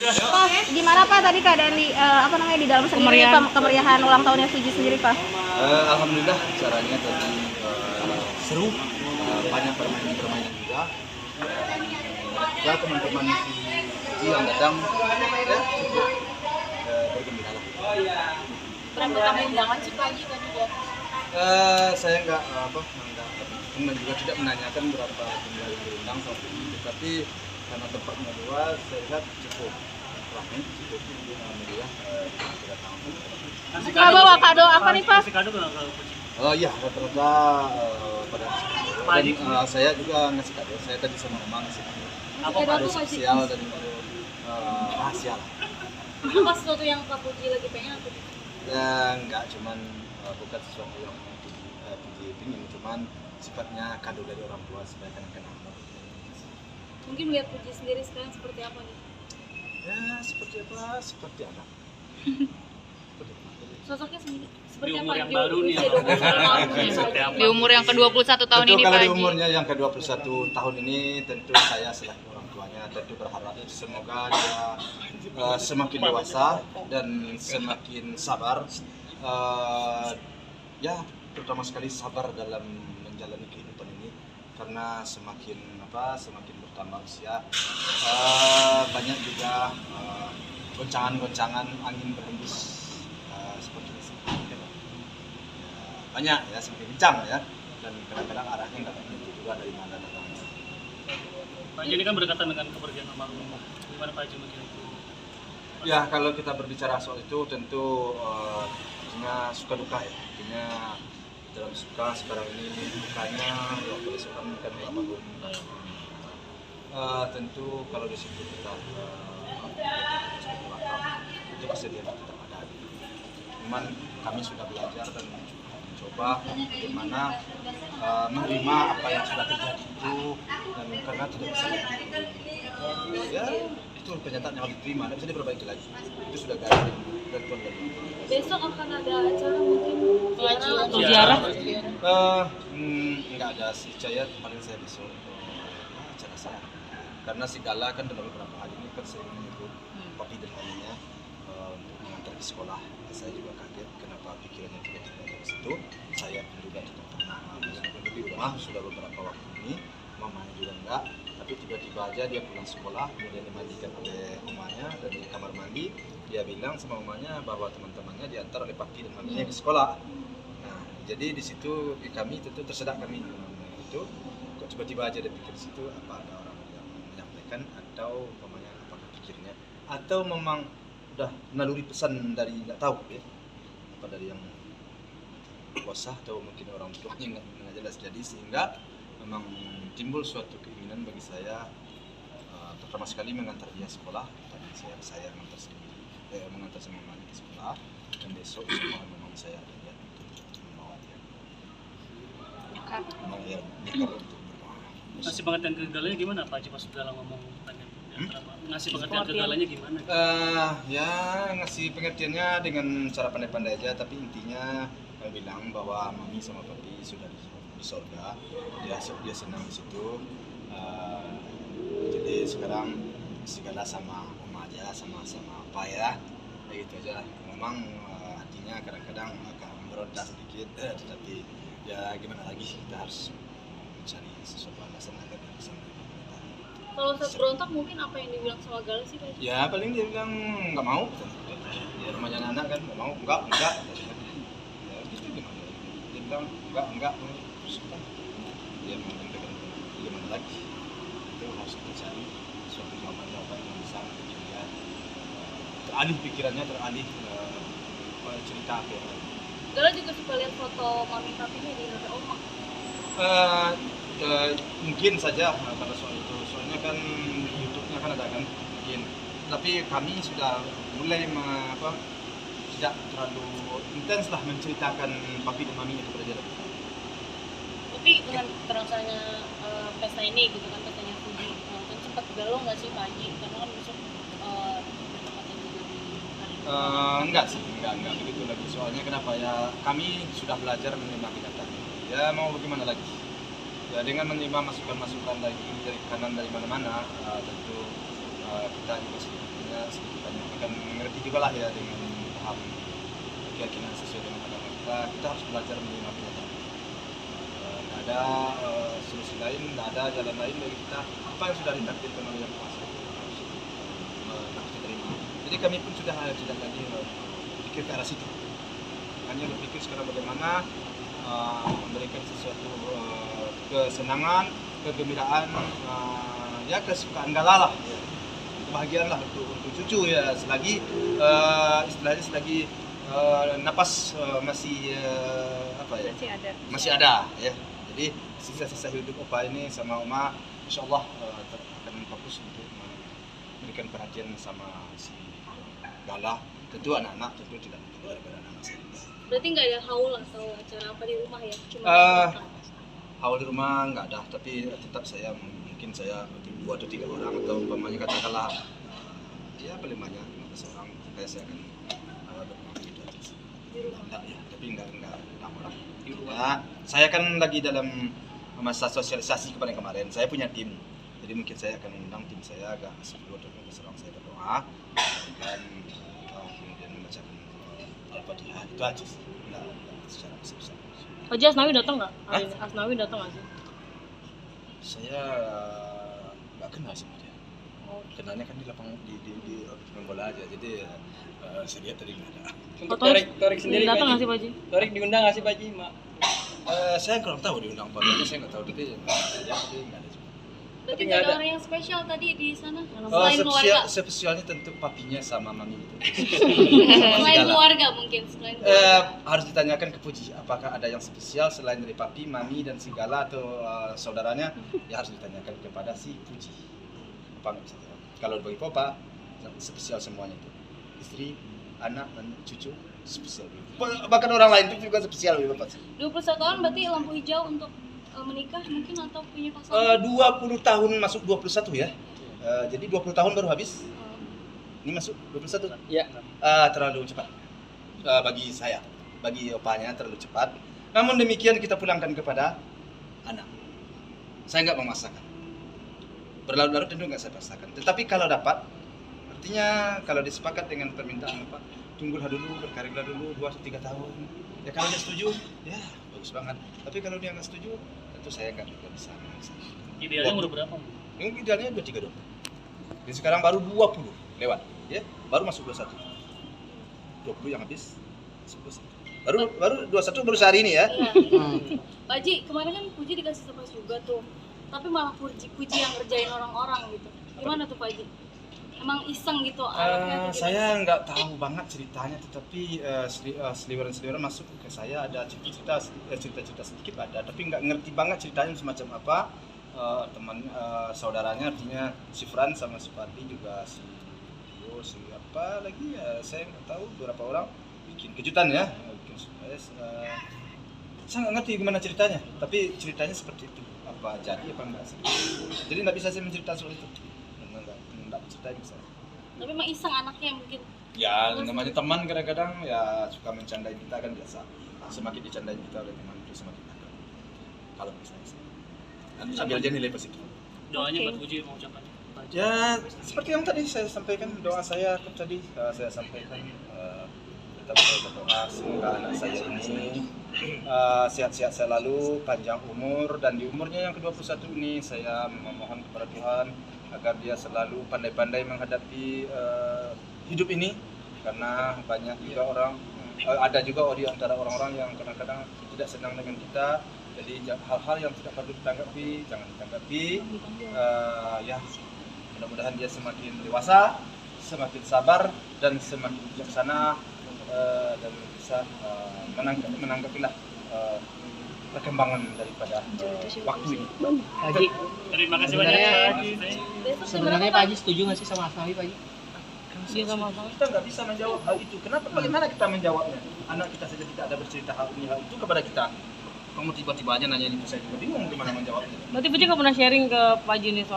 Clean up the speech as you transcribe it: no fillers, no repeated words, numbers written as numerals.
Pak, gimana Pak tadi keadaan di di dalam sendiri kemeriahan ulang tahunnya Fuji sendiri Pak? Alhamdulillah caranya tadi seru, banyak permainan juga. Ya teman-teman Fuji yang datang ya cukup bergembira lah. Berapa tamu undangan sih pagi tadi ya? Saya nggak dan juga tidak menanyakan berapa jumlah yang diundang saat ini, tetapi karena tempatnya luas, saya lihat cukup ramai, cukup meriah kedatangan. Pak bawa kado apa nih Pak? Iya, rata-rata pada dan saya juga ngasih kado. Saya tadi sama Mama ngasih kado. Kado spesial dan rahasia lah. Apa sesuatu yang Kak Puji lagi pengen atau? Ya enggak, cuman bukan sesuatu yang Puji pingin, cuman sifatnya kado dari orang tua supaya kenang-kenang. Mungkin lihat Puji sendiri sekarang seperti apa nih? Ya seperti apa? Seperti anak. Sosoknya seperti di apa? umur yang baru nih, Di umur yang ke-21 tahun tentu ini kalau Pak di Haji. umurnya yang ke-21 tahun ini, tentu saya selaku orang tuanya tentu berharap semoga dia semakin dewasa dan semakin sabar, ya terutama sekali sabar dalam menjalani kehidupan ini, karena semakin bertambah usia, banyak juga goncangan-goncangan angin berhembus seperti ini. Banyak ya, semakin kencang ya, dan kadang-kadang arahnya nggak menentu juga dari mana datangnya. Pak Haji ini kan berdekatan dengan kepergian almarhum. Gimana Pak Haji mungkin itu? Ya kalau kita berbicara soal itu tentu artinya suka duka ya, artinya dalam suka sekarang ini dukanya ya kebesaran kan almarhum. Tentu kalau di situ kita itu pasti dia tetap ada. Cuman kami sudah belajar dan mencoba bagaimana menerima apa yang sudah terjadi itu, dan karena tidak bisa ya itu kenyataan yang harus diterima, tidak bisa diperbaiki lagi, itu sudah garis dan Tuhan dari. Besok akan ada acara mungkin Ziarah. Nggak ada sih, saya paling saya besok acara saya, karena si Gala kan dalam beberapa hari ini kan sering menyebut papi dan maminya untuk mengantar ke sekolah. Saya juga kaget kenapa pikirannya tiba-tiba dari situ. Saya pun juga tidak pernah di rumah sudah beberapa waktu ini, mamanya juga enggak, tapi tiba-tiba aja dia pulang sekolah, kemudian dimandikan oleh mamanya, dan di kamar mandi dia bilang sama mamanya bahwa teman-temannya diantar oleh papi dan maminya ke sekolah. Nah, jadi di situ kami tentu tersedak kami itu, kok tiba-tiba aja dia pikir di situ, apa ada orang yang menyampaikan atau mamanya apa pikirnya, atau memang udah naluri pesan dari nggak tahu ya, apa dari yang kuasa atau mungkin orang tuanya nggak jelas, jadi sehingga memang timbul suatu keinginan bagi saya, pertama sekali mengantar dia sekolah. Tadi saya mengantar sama mama ke sekolah, dan besok semua memang saya ada niat untuk membawa dia. Memang ya nikah untuk berdoa. Ngasih pengertian kegalanya gimana Pak Haji pas dalam ngomong tanya? Ngasih pengertian kegalanya gimana? Ya ngasih pengertiannya dengan cara pandai-pandai aja, tapi intinya kami bilang bahwa mami sama papi sudah di surga, dia senang di situ. Jadi sekarang segala sama mama aja, sama apa ya, kayak gitu aja. Memang hatinya kadang-kadang agak meronta sedikit, tetapi ya gimana lagi, kita harus mencari sesuatu alasan agar dia bisa menerima. Kalau saat berontak mungkin apa yang dibilang sama Gala sih Pak? Ya paling dia bilang nggak mau, ya rumahnya anak kan nggak mau, enggak. Ya gitu gimana? Dia bilang enggak, terus kan dia menyampaikan gimana lagi? Itu harus kita cari suatu jawaban yang bisa bikin dia teralih pikirannya, teralih cerita apa yang lain. Gala juga suka lihat foto mami papinya di HP Oma. Mungkin saja pada soal itu, soalnya kan YouTube-nya kan ada kan, mungkin. Tapi kami sudah mulai tidak terlalu intens lah menceritakan papi dan mami itu kepada dia. Tapi dengan terangsanya pesta ini gitu kan, pestanya Fuji, kan sempat galau nggak sih Pak Haji? Karena kan besok bertepatan juga di hari Enggak sih, enggak begitu lagi. Soalnya kenapa ya, kami sudah belajar menerima kenyataan. Ya mau bagaimana lagi? Ya dengan menerima masukan-masukan dari kanan dari mana-mana, tentu kita juga sedikit banyak akan mengerti juga lah ya dengan paham keyakinan sesuai dengan agama kita harus belajar menerima kenyataan. Nggak ada solusi lain, nggak ada jalan lain bagi kita. Apa yang sudah ditakdirkan oleh Yang Kuasa harus kita terima. Jadi kami pun sudah tidak lagi berpikir ke arah situ. Hanya berpikir sekarang bagaimana memberikan sesuatu kesenangan, kegembiraan, ya kesukaan Gala lah, kebahagiaan lah untuk cucu ya, selagi istilahnya selagi napas masih apa ya, masih ada ya. Jadi sisa-sisa hidup Opa ini sama Oma, insya Allah akan fokus untuk memberikan perhatian sama si Gala. Tentu anak-anak tentu tidak lebih daripada anak-anak saya. Berarti nggak ada haul atau acara apa di rumah ya? Cuma haul di rumah nggak ada, tapi tetap saya mungkin saya 2 atau 3 orang atau umpamanya katakanlah ya paling banyak 15 orang, saya akan bermain gitu aja. Enggak ya, tapi enggak orang. Ya, saya kan lagi dalam masa sosialisasi kemarin. Saya punya tim, jadi mungkin saya akan undang tim saya agak 10 atau 15 orang, saya berdoa dan kemudian membacakan Al-Fatihah, itu aja sih. Enggak secara besar. Haji Asnawi datang nggak? Asnawi datang nggak sih? Saya nggak kenal sama dia. Kenalnya kan di lapangan di main bola aja, jadi saya lihat tadi nggak ada. Untuk Torik sendiri datang nggak Pak sih Pak Haji? Torik diundang nggak sih Pak Haji, Mak? Saya kurang tahu diundang apa, saya nggak tahu, tapi nggak ada juga. Berarti Tapi nggak nggak ada ada. orang yang spesial tadi di sana selain keluarga. Spesialnya tentu papinya sama mami itu. Selain keluarga mungkin selain Harus ditanyakan ke Puji, apakah ada yang spesial selain dari papi, mami dan segala atau saudaranya? Ya harus ditanyakan kepada si Puji. Apa nggak bisa tahu. Kalau bagi Papa spesial semuanya itu, istri, anak dan cucu spesial. Bahkan orang lain itu juga spesial bagi Papa. 21 tahun berarti lampu hijau untuk menikah mungkin atau punya pasangan? 20 tahun masuk 21 ya. Jadi 20 tahun baru habis. Ini masuk 21. Iya. Terlalu cepat. Bagi saya, bagi opanya terlalu cepat. Namun demikian kita pulangkan kepada anak. Saya nggak memaksakan. Berlarut-larut tentu nggak saya paksakan. Tetapi kalau dapat, artinya kalau disepakat dengan permintaan Bapak, tunggulah dulu, berkarirlah dulu 2-3 tahun. Ya kalau dia setuju, ya bagus banget. Tapi kalau dia nggak setuju, tentu saya nggak juga bisa memaksa. Idealnya umur berapa? Yang idealnya 23-24. Dan sekarang baru 20 lewat, ya, baru masuk 21. 20 yang habis, masuk 21. Baru 21 baru sehari ini ya. Iya. Pak Haji, kemarin kan Puji dikasih surprise juga tuh. Tapi malah Puji yang ngerjain orang-orang gitu. Gimana tuh Pak Haji? Emang iseng gitu anaknya? Saya nggak tahu banget ceritanya, tetapi seliweran-seliweran masuk ke saya, ada cerita-cerita sedikit ada, tapi nggak ngerti banget ceritanya semacam apa. Teman saudaranya artinya si Fran sama si Fadli juga si apa lagi ya, saya nggak tahu, beberapa orang bikin kejutan ya, bikin surprise. Saya nggak ngerti gimana ceritanya, tapi ceritanya seperti itu, apa jadi apa enggak sih. Jadi nggak bisa saya menceritakan soal itu, nggak ceritain saya. Tapi emang iseng anaknya mungkin. Ya namanya teman, kadang-kadang ya suka mencandain kita kan biasa. Semakin dicandain kita oleh teman itu semakin ada. Kalau bisa ambil aja nilai positif. Doanya Oke. buat Puji mau ucapan. Ya seperti yang tadi saya sampaikan, doa saya kan tadi saya sampaikan, tetap saya berdoa semoga anak saya ini sehat-sehat selalu, panjang umur, dan di umurnya yang ke-21 ini saya memohon kepada Tuhan agar dia selalu pandai-pandai menghadapi hidup ini, karena banyak juga orang, ada juga di antara orang-orang yang kadang-kadang tidak senang dengan kita. Jadi hal-hal yang tidak patut ditanggapi jangan ditanggapi. Ya mudah-mudahan dia semakin dewasa, semakin sabar, dan semakin bijaksana, dan bisa menanggapilah perkembangan daripada waktu ini. Haji, Terima kasih banyak Pak Haji. sebenarnya Pak Haji setuju nggak sih sama Asnawi Pak Haji? Dia sama apa? Kita nggak bisa menjawab hal itu. Kenapa? Bagaimana kita menjawabnya? Anak kita saja tidak ada bercerita hal ini hal itu kepada kita. Kamu tiba-tiba aja nanya itu, saya juga bingung gimana menjawabnya. Berarti Puji nggak pernah sharing ke Pak Haji nih soal